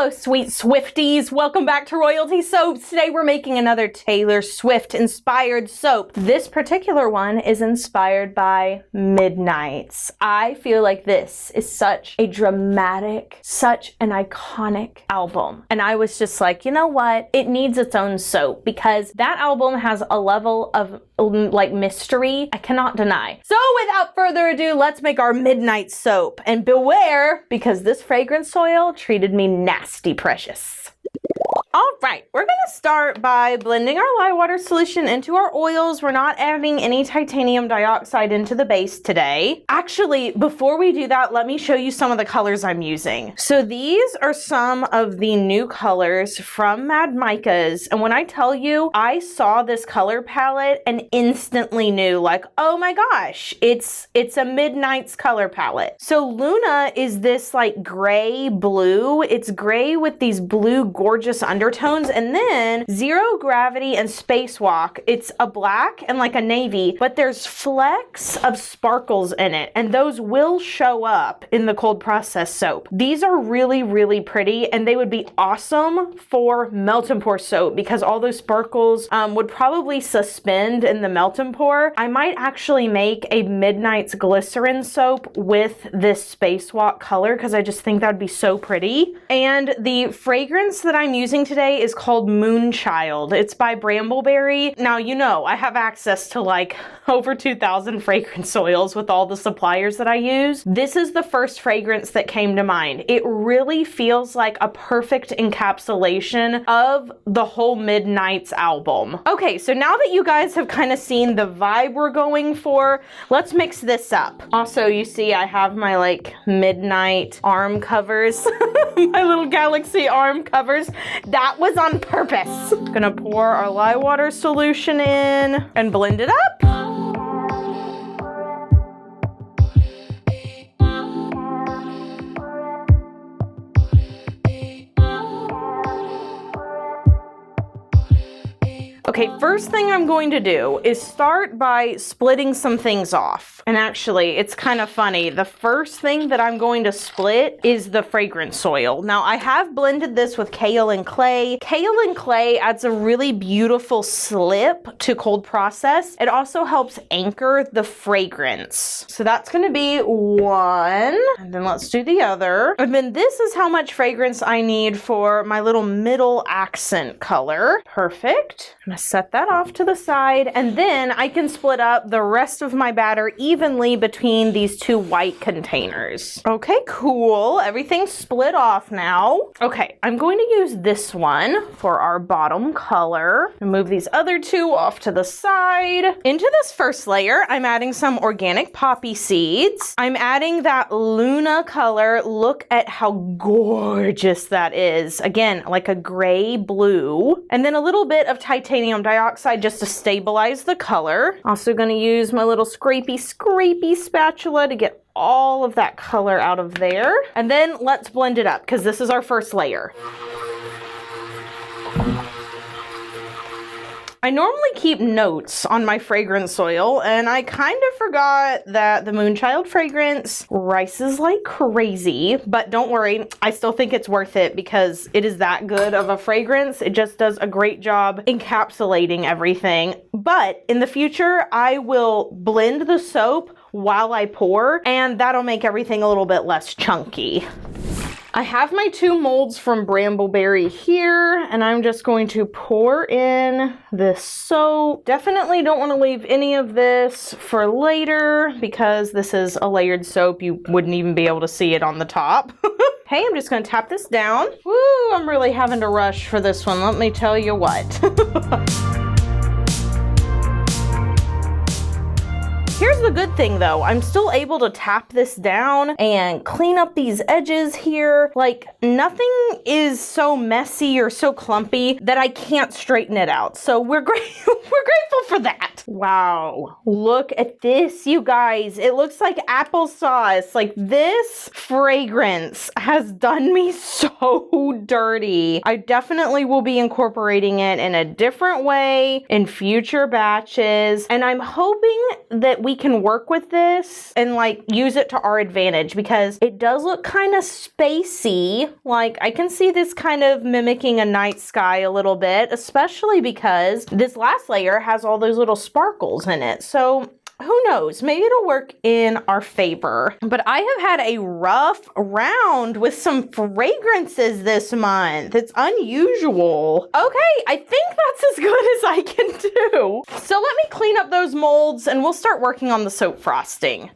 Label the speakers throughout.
Speaker 1: Hello, sweet Swifties. Welcome back to Royalty Soaps. Today we're making another Taylor Swift inspired soap. This particular one is inspired by Midnights. I feel like this is such a dramatic, such an iconic album. And I was just like, you know what? It needs its own soap because that album has a level of like mystery I cannot deny. So without further ado, let's make our Midnight soap. And beware, because this fragrance oil treated me nasty precious. All right, we're gonna start by blending our lye water solution into our oils. We're not adding any titanium dioxide into the base today. Actually, before we do that, let me show you some of the colors I'm using. So these are some of the new colors from Mad Micah's. And when I tell you, I saw this color palette and instantly knew like, oh my gosh, it's a Midnights color palette. So Luna is this like gray blue. It's gray with these blue gorgeous undertones, and then Zero Gravity and Spacewalk, it's a black and like a navy, but there's flecks of sparkles in it, and those will show up in the cold process soap. These are really, really pretty, and they would be awesome for melt and pour soap because all those sparkles would probably suspend in the melt and pour. I might actually make a Midnights glycerin soap with this Spacewalk color because I just think that would be so pretty. And the fragrance that I'm using today is called Moonchild. It's by Brambleberry. Now, you know, I have access to like over 2,000 fragrance oils with all the suppliers that I use. This is the first fragrance that came to mind. It really feels like a perfect encapsulation of the whole Midnights album. Okay, so now that you guys have kind of seen the vibe we're going for, let's mix this up. Also, you see I have my like midnight arm covers, my little galaxy arm covers. That was on purpose. Gonna pour our lye water solution in and blend it up. Okay, first thing I'm going to do is start by splitting some things off. And actually, it's kind of funny. The first thing that I'm going to split is the fragrance oil. Now, I have blended this with kale and clay. Kale and clay adds a really beautiful slip to cold process. It also helps anchor the fragrance. So that's going to be one. And then let's do the other. And then this is how much fragrance I need for my little middle accent color. Perfect. I'm gonna set that off to the side, and then I can split up the rest of my batter evenly between these two white containers. Okay, cool. Everything's split off now. Okay, I'm going to use this one for our bottom color. Move these other two off to the side. Into this first layer, I'm adding some organic poppy seeds. I'm adding that Luna color. Look at how gorgeous that is. Again, like a gray blue. And then a little bit of titanium dioxide just to stabilize the color. Also going to use my little scrapey spatula to get all of that color out of there. And then let's blend it up because this is our first layer. I normally keep notes on my fragrance oil, and I kind of forgot that the Moonchild fragrance rises like crazy, but don't worry, I still think it's worth it because it is that good of a fragrance. It just does a great job encapsulating everything. But in the future, I will blend the soap while I pour, and that'll make everything a little bit less chunky. I have my two molds from Brambleberry here, and I'm just going to pour in this soap. Definitely don't want to leave any of this for later because this is a layered soap. You wouldn't even be able to see it on the top. Hey, I'm just going to tap this down. Woo, I'm really having to rush for this one. Let me tell you what. Here's the good thing though, I'm still able to tap this down and clean up these edges here. Like nothing is so messy or so clumpy that I can't straighten it out. So we're grateful for that. Wow, look at this, you guys. It looks like applesauce. Like this fragrance has done me so dirty. I definitely will be incorporating it in a different way in future batches. And I'm hoping that we can can work with this and like use it to our advantage because it does look kind of spacey. Like I can see this kind of mimicking a night sky a little bit, especially because this last layer has all those little sparkles in it. So who knows, maybe it'll work in our favor. But I have had a rough round with some fragrances this month. It's unusual. Okay, I think that's as good as I can do. So let me clean up those molds and we'll start working on the soap frosting.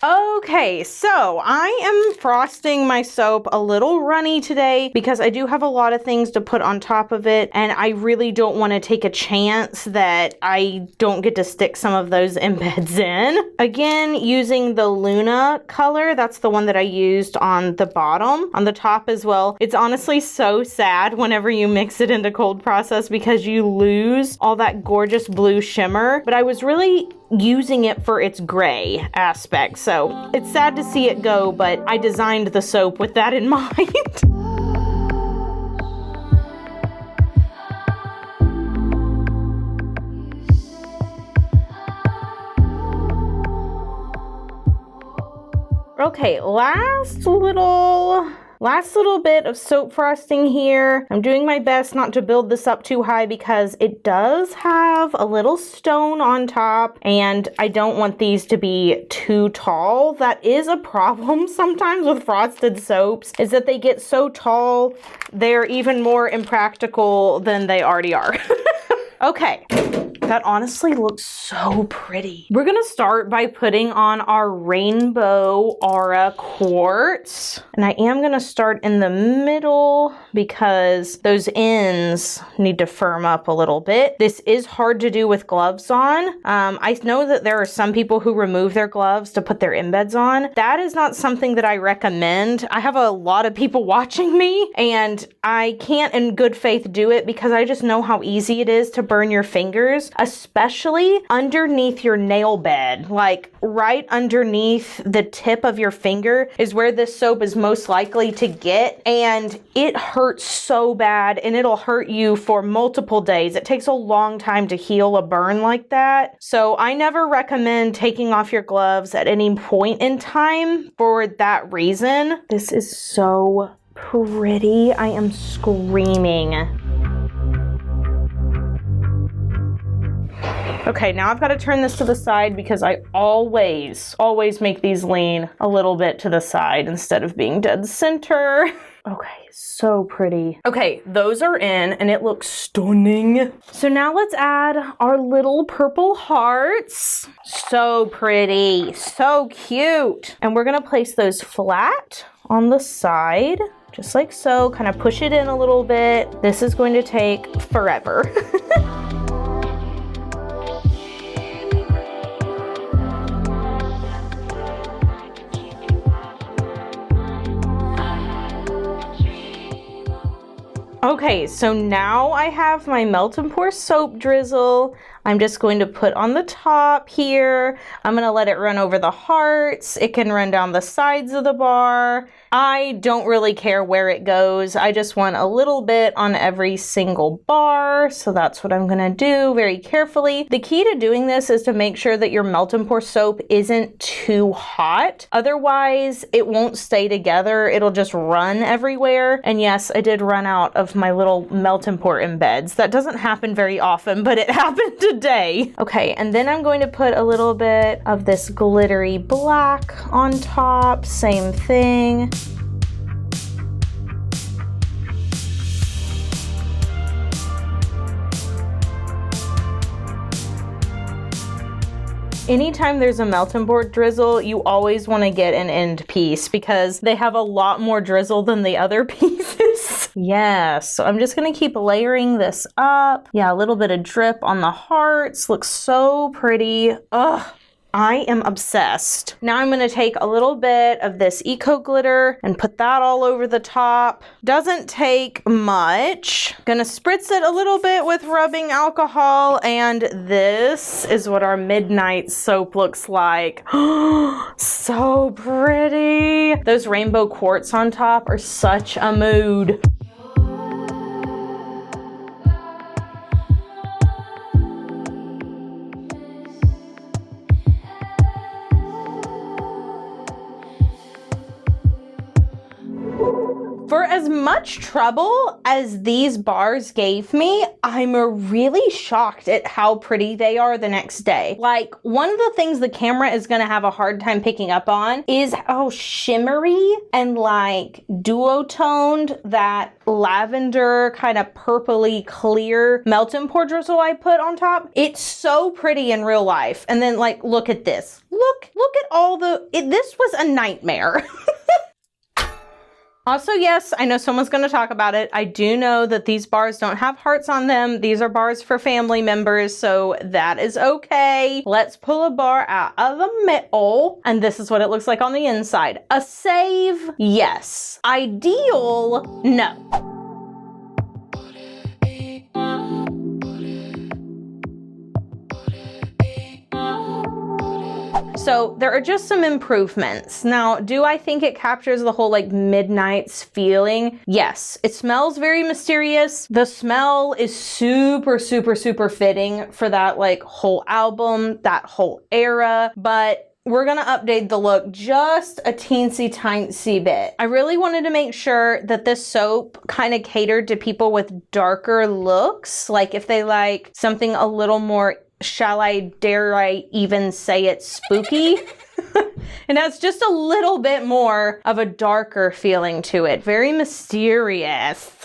Speaker 1: Okay, so I am frosting my soap a little runny today because I do have a lot of things to put on top of it, and I really don't want to take a chance that I don't get to stick some of those embeds in. Again, using the Luna color, that's the one that I used on the bottom, on the top as well. It's honestly so sad whenever you mix it into cold process because you lose all that gorgeous blue shimmer, but I was really using it for its gray aspect. So it's sad to see it go, but I designed the soap with that in mind. Okay, last little bit of soap frosting here. I'm doing my best not to build this up too high because it does have a little stone on top and I don't want these to be too tall. That is a problem sometimes with frosted soaps, is that they get so tall, they're even more impractical than they already are. Okay. That honestly looks so pretty. We're gonna start by putting on our Rainbow Aura quartz. And I am gonna start in the middle because those ends need to firm up a little bit. This is hard to do with gloves on. I know that there are some people who remove their gloves to put their embeds on. That is not something that I recommend. I have a lot of people watching me and I can't in good faith do it because I just know how easy it is to burn your fingers, especially underneath your nail bed. Like right underneath the tip of your finger is where this soap is most likely to get, and it hurts so bad and it'll hurt you for multiple days. It takes a long time to heal a burn like that. So I never recommend taking off your gloves at any point in time for that reason. This is so pretty. I am screaming. Okay, now I've got to turn this to the side because I always make these lean a little bit to the side instead of being dead center. Okay, so pretty. Okay, those are in and it looks stunning. So now let's add our little purple hearts. So pretty, so cute. And we're gonna place those flat on the side, just like so, kind of push it in a little bit. This is going to take forever. Okay, so now I have my Melt and Pour soap drizzle. I'm just going to put on the top here. I'm gonna let it run over the hearts. It can run down the sides of the bar. I don't really care where it goes. I just want a little bit on every single bar. So that's what I'm gonna do very carefully. The key to doing this is to make sure that your Melt and Pour soap isn't too hot. Otherwise, it won't stay together. It'll just run everywhere. And yes, I did run out of my little Melt and Pour embeds. That doesn't happen very often, but it happened today. Okay, and then I'm going to put a little bit of this glittery black on top. Same thing. Anytime there's a Melt and Pour drizzle, you always want to get an end piece because they have a lot more drizzle than the other pieces. Yes, so I'm just going to keep layering this up. Yeah, a little bit of drip on the hearts. Looks so pretty. Ugh. I am obsessed. Now I'm going to take a little bit of this eco glitter and put that all over the top. Doesn't take much. Gonna spritz it a little bit with rubbing alcohol, and this is what our midnight soap looks like. So pretty. Those rainbow quartz on top are such a mood. much trouble as these bars gave me, I'm really shocked at how pretty they are the next day. Like, one of the things the camera is gonna have a hard time picking up on is how shimmery and like duotoned that lavender kind of purpley clear melt and pour drizzle I put on top. It's so pretty in real life. And then like, look at this. Look at all this was a nightmare. Also, yes, I know someone's going to talk about it. I do know that these bars don't have hearts on them. These are bars for family members, so that is okay. Let's pull a bar out of the middle, and this is what it looks like on the inside. A save, yes. Ideal, no. So there are just some improvements. Now, do I think it captures the whole like Midnight's feeling? Yes. It smells very mysterious. The smell is super, super, super fitting for that like whole album, that whole era, but we're gonna update the look just a teensy bit. I really wanted to make sure that this soap kind of catered to people with darker looks, like if they like something a little more, dare I even say it, spooky? And that's just a little bit more of a darker feeling to it. Very mysterious.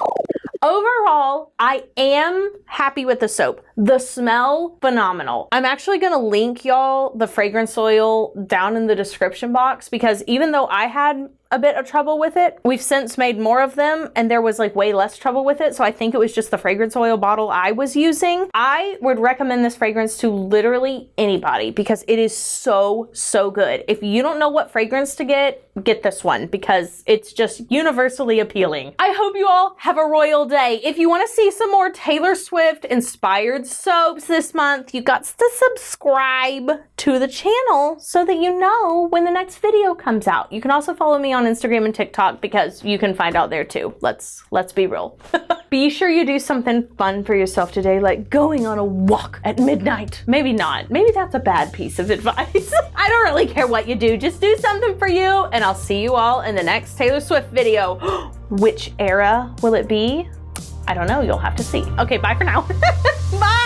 Speaker 1: Overall, I am happy with the soap. The smell, phenomenal. I'm actually gonna link y'all the fragrance oil down in the description box, because even though I had a bit of trouble with it, we've since made more of them and there was like way less trouble with it. So I think it was just the fragrance oil bottle I was using. I would recommend this fragrance to literally anybody because it is so, so good. If you don't know what fragrance to get this one because it's just universally appealing. I hope you all have a royal day. If you want to see some more Taylor Swift inspired soaps this month, you got to subscribe to the channel so that you know when the next video comes out. You can also follow me on Instagram and TikTok because you can find out there too. Let's be real. Be sure you do something fun for yourself today, like going on a walk at midnight. Maybe not. Maybe that's a bad piece of advice. I don't really care what you do. Just do something for you, and I'll see you all in the next Taylor Swift video. Which era will it be? I don't know. You'll have to see. Okay, bye for now. Bye.